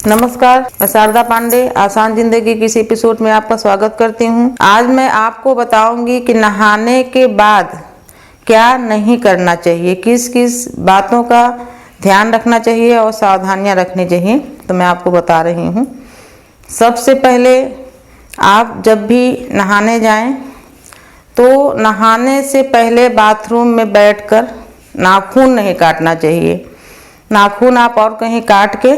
नमस्कार, मैं शारदा पांडे आसान जिंदगी की इस एपिसोड में आपका स्वागत करती हूँ। आज मैं आपको बताऊंगी कि नहाने के बाद क्या नहीं करना चाहिए, किस किस बातों का ध्यान रखना चाहिए और सावधानियां रखनी चाहिए। तो मैं आपको बता रही हूँ। सबसे पहले आप जब भी नहाने जाएं तो नहाने से पहले बाथरूम में बैठकर नाखून नहीं काटना चाहिए। नाखून आप और कहीं काट के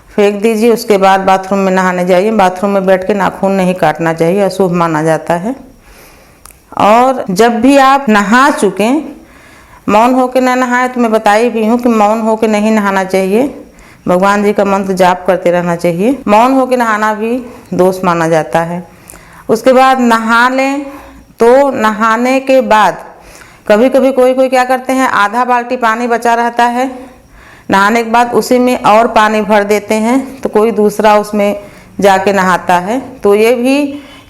फेंक दीजिए, उसके बाद बाथरूम में नहाने जाइए। बाथरूम में बैठ के नाखून नहीं काटना चाहिए, अशुभ माना जाता है। और जब भी आप नहा चुके, मौन होकर न नहाए, तो मैं बताई भी हूँ कि मौन होकर नहीं नहाना चाहिए, भगवान जी का मंत्र जाप करते रहना चाहिए। मौन होकर नहाना भी दोष माना जाता है। उसके बाद नहा लें तो नहाने के बाद कभी कभी कोई क्या करते हैं, आधा बाल्टी पानी बचा रहता है, नहाने के बाद उसी में और पानी भर देते हैं, तो कोई दूसरा उसमें जाके नहाता है। तो ये भी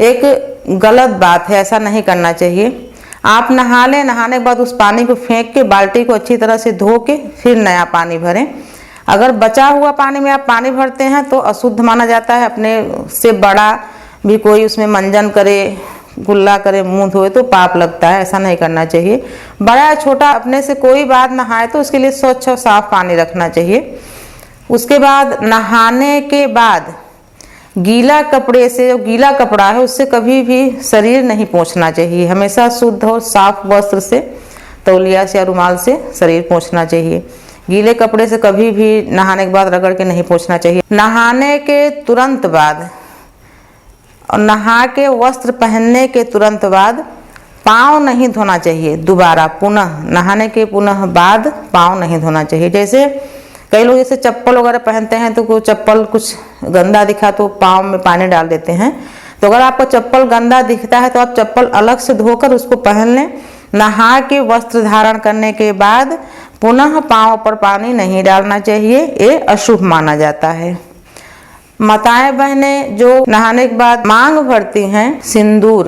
एक गलत बात है, ऐसा नहीं करना चाहिए। आप नहा लें, नहाने के बाद उस पानी को फेंक के बाल्टी को अच्छी तरह से धो के फिर नया पानी भरें। अगर बचा हुआ पानी में आप पानी भरते हैं तो अशुद्ध माना जाता है। अपने से बड़ा भी कोई उसमें मंजन करे, गुल्ला करे, मुंह धोए तो पाप लगता है, ऐसा नहीं करना चाहिए। बड़ा या छोटा अपने से कोई बात नहाए तो उसके लिए स्वच्छ और साफ पानी रखना चाहिए। उसके बाद नहाने के बाद गीला कपड़े से, जो गीला कपड़ा है उससे कभी भी शरीर नहीं पोंछना चाहिए। हमेशा शुद्ध और साफ वस्त्र से, तौलिया से या रुमाल से शरीर पोंछना चाहिए। गीले कपड़े से कभी भी नहाने के बाद रगड़ के नहीं पोंछना चाहिए। नहाने के तुरंत बाद और नहा के वस्त्र पहनने के तुरंत बाद पाँव नहीं धोना चाहिए। दोबारा पुनः नहाने के पुनः बाद पाँव नहीं धोना चाहिए। जैसे कई लोग जैसे चप्पल वगैरह पहनते हैं तो कोई चप्पल कुछ गंदा दिखा तो पाँव में पानी डाल देते हैं। तो अगर आपका चप्पल गंदा दिखता है तो आप चप्पल अलग से धोकर उसको पहन लें। नहा के वस्त्र धारण करने के बाद पुनः पाँव पर पानी नहीं डालना चाहिए, ये अशुभ माना जाता है। माताएं बहनें जो नहाने के बाद मांग भरती हैं, सिंदूर,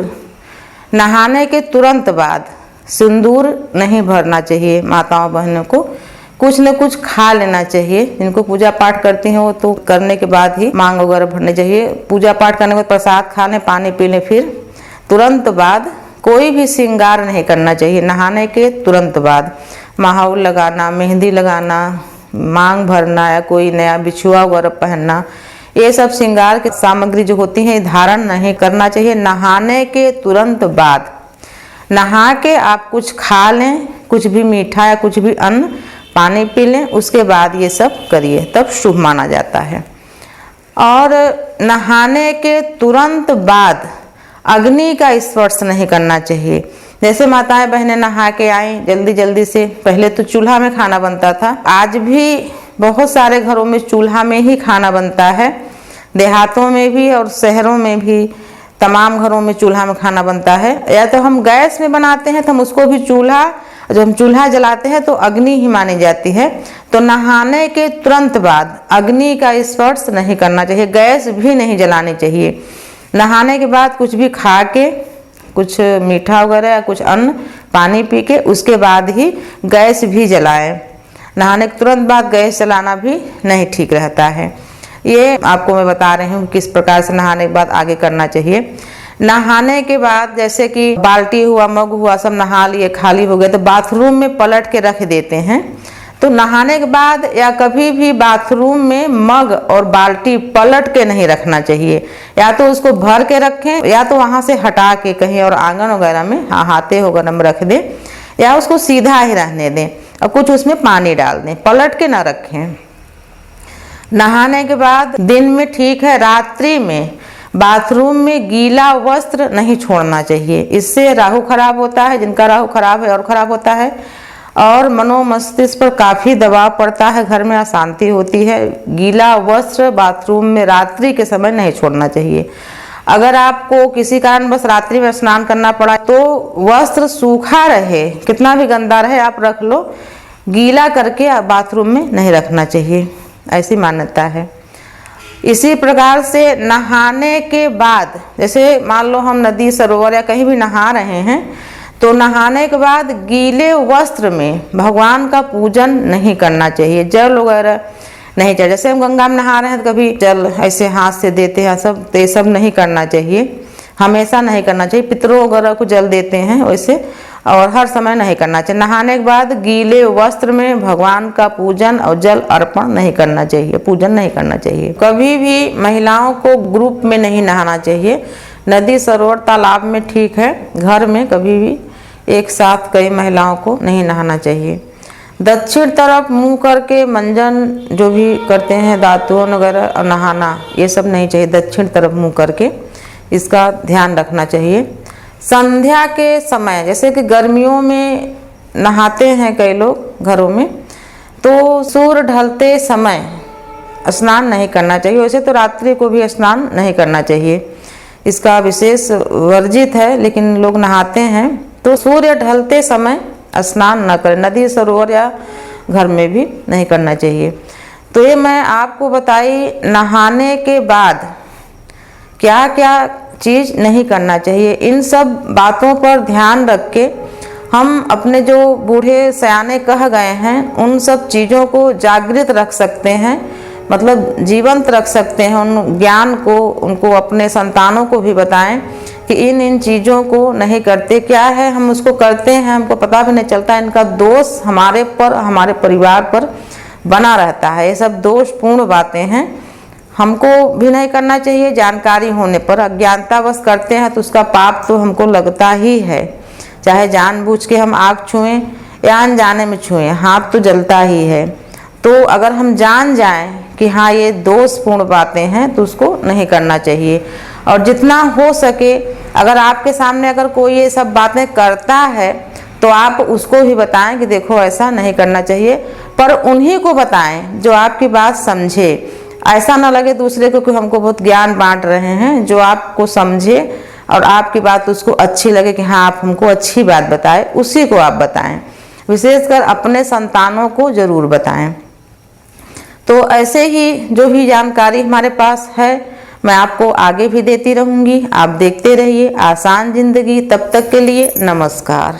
नहाने के तुरंत बाद सिंदूर नहीं भरना चाहिए। माताओं बहनों को कुछ न कुछ खा लेना चाहिए। जिनको पूजा पाठ करती हैं वो तो करने के बाद ही मांग वगैरह भरने चाहिए। पूजा पाठ करने के बाद प्रसाद खा लें, पानी पी लें, फिर तुरंत बाद कोई भी श्रृंगार नहीं करना चाहिए। नहाने के तुरंत बाद महाउल लगाना, मेहंदी लगाना, मांग भरना या कोई नया बिछुआ वगैरह पहनना, ये सब श्रृंगार की सामग्री जो होती है धारण नहीं करना चाहिए। नहाने के तुरंत बाद नहा के आप कुछ खा लें, कुछ भी मीठा या कुछ भी अन्न, पानी पी लें, उसके बाद ये सब करिए, तब शुभ माना जाता है। और नहाने के तुरंत बाद अग्नि का स्पर्श नहीं करना चाहिए। जैसे माताएं बहनें नहा के आई जल्दी जल्दी से, पहले तो चूल्हा में खाना बनता था, आज भी बहुत सारे घरों में चूल्हा में ही खाना बनता है। देहातों में भी और शहरों में भी तमाम घरों में चूल्हा में खाना बनता है। या तो हम गैस में बनाते हैं तो हम उसको भी चूल्हा, जब हम चूल्हा जलाते हैं तो अग्नि ही मानी जाती है। तो नहाने के तुरंत बाद अग्नि का स्पर्श नहीं करना चाहिए, गैस भी नहीं जलानी चाहिए। नहाने के बाद कुछ भी खा के, कुछ मीठा वगैरह या कुछ अन्न, पानी पी के उसके बाद ही गैस भी जलाएं। नहाने के तुरंत बाद गैस जलाना भी नहीं ठीक रहता है। ये आपको मैं बता रही हूँ किस प्रकार से नहाने के बाद आगे करना चाहिए। नहाने के बाद जैसे कि बाल्टी हुआ, मग हुआ, सब नहा लिए, खाली हो गए तो बाथरूम में पलट के रख देते हैं। तो नहाने के बाद या कभी भी बाथरूम में मग और बाल्टी पलट के नहीं रखना चाहिए। या तो उसको भर के रखें या तो वहाँ से हटा के कहीं और आंगन वगैरह में, हाथे वगैरह में रख दें, या उसको सीधा ही रहने दें और कुछ उसमें पानी डाल दें, पलट के ना रखें। नहाने के बाद दिन में ठीक है, रात्रि में बाथरूम में गीला वस्त्र नहीं छोड़ना चाहिए। इससे राहु खराब होता है, जिनका राहु खराब है और खराब होता है, और मनोमस्तिष्क पर काफ़ी दबाव पड़ता है, घर में अशांति होती है। गीला वस्त्र बाथरूम में रात्रि के समय नहीं छोड़ना चाहिए। अगर आपको किसी कारण बस रात्रि में स्नान करना पड़ा तो वस्त्र सूखा रहे, कितना भी गंदा रहे, आप रख लो, गीला करके आप बाथरूम में नहीं रखना चाहिए, ऐसी मान्यता है। इसी प्रकार से नहाने के बाद, जैसे मान लो हम नदी, सरोवर या कहीं भी नहा रहे हैं, तो नहाने के बाद गीले वस्त्र में भगवान का पूजन नहीं करना चाहिए। जल वगैरह नहीं चाहिए। जैसे हम गंगा में नहा रहे हैं तो कभी जल ऐसे हाथ से देते हैं सब, तो ये सब नहीं करना चाहिए, हमेशा नहीं करना चाहिए। पितरों वगैरह को जल देते हैं वैसे, और हर समय नहीं करना चाहिए। नहाने के बाद गीले वस्त्र में भगवान का पूजन और जल अर्पण नहीं करना चाहिए, पूजन नहीं करना चाहिए। कभी भी महिलाओं को ग्रुप में नहीं नहाना चाहिए। नदी, सरोवर, तालाब में ठीक है, घर में कभी भी एक साथ कई महिलाओं को नहीं नहाना चाहिए। दक्षिण तरफ मुंह करके मंजन जो भी करते हैं, दातुन वगैरह और नहाना, ये सब नहीं चाहिए। दक्षिण तरफ मुंह करके इसका ध्यान रखना चाहिए। संध्या के समय, जैसे कि गर्मियों में नहाते हैं कई लोग घरों में, तो सूर्य ढलते समय स्नान नहीं करना चाहिए। वैसे तो रात्रि को भी स्नान नहीं करना चाहिए, इसका विशेष वर्जित है, लेकिन लोग नहाते हैं। तो सूर्य ढलते समय स्नान न करें, नदी, सरोवर या घर में भी नहीं करना चाहिए। तो ये मैं आपको बताई नहाने के बाद क्या क्या चीज़ नहीं करना चाहिए। इन सब बातों पर ध्यान रख के हम अपने जो बूढ़े सयाने कह गए हैं उन सब चीज़ों को जागृत रख सकते हैं, मतलब जीवंत रख सकते हैं। उन ज्ञान को उनको अपने संतानों को भी बताएं कि इन चीज़ों को नहीं करते। क्या है, हम उसको करते हैं, हमको पता भी नहीं चलता। इनका दोष हमारे पर, हमारे परिवार पर बना रहता है। ये सब दोषपूर्ण बातें हैं, हमको भी नहीं करना चाहिए। जानकारी होने पर अज्ञानतावश करते हैं तो उसका पाप तो हमको लगता ही है। चाहे जानबूझ के हम आग छुएं या अनजाने में छुएं, हाथ तो जलता ही है। तो अगर हम जान जाएं कि हाँ ये दोषपूर्ण बातें हैं तो उसको नहीं करना चाहिए। और जितना हो सके, अगर आपके सामने अगर कोई ये सब बातें करता है तो आप उसको भी बताएं कि देखो ऐसा नहीं करना चाहिए, पर उन्हीं को बताएं जो आपकी बात समझे। ऐसा ना लगे दूसरे को कि हमको बहुत ज्ञान बांट रहे हैं, जो आपको समझे और आपकी बात उसको अच्छी लगे कि हाँ आप हमको अच्छी बात बताएं, उसी को आप बताएं। विशेषकर अपने संतानों को जरूर बताएं। तो ऐसे ही जो भी जानकारी हमारे पास है मैं आपको आगे भी देती रहूँगी। आप देखते रहिए आसान जिंदगी। तब तक के लिए नमस्कार।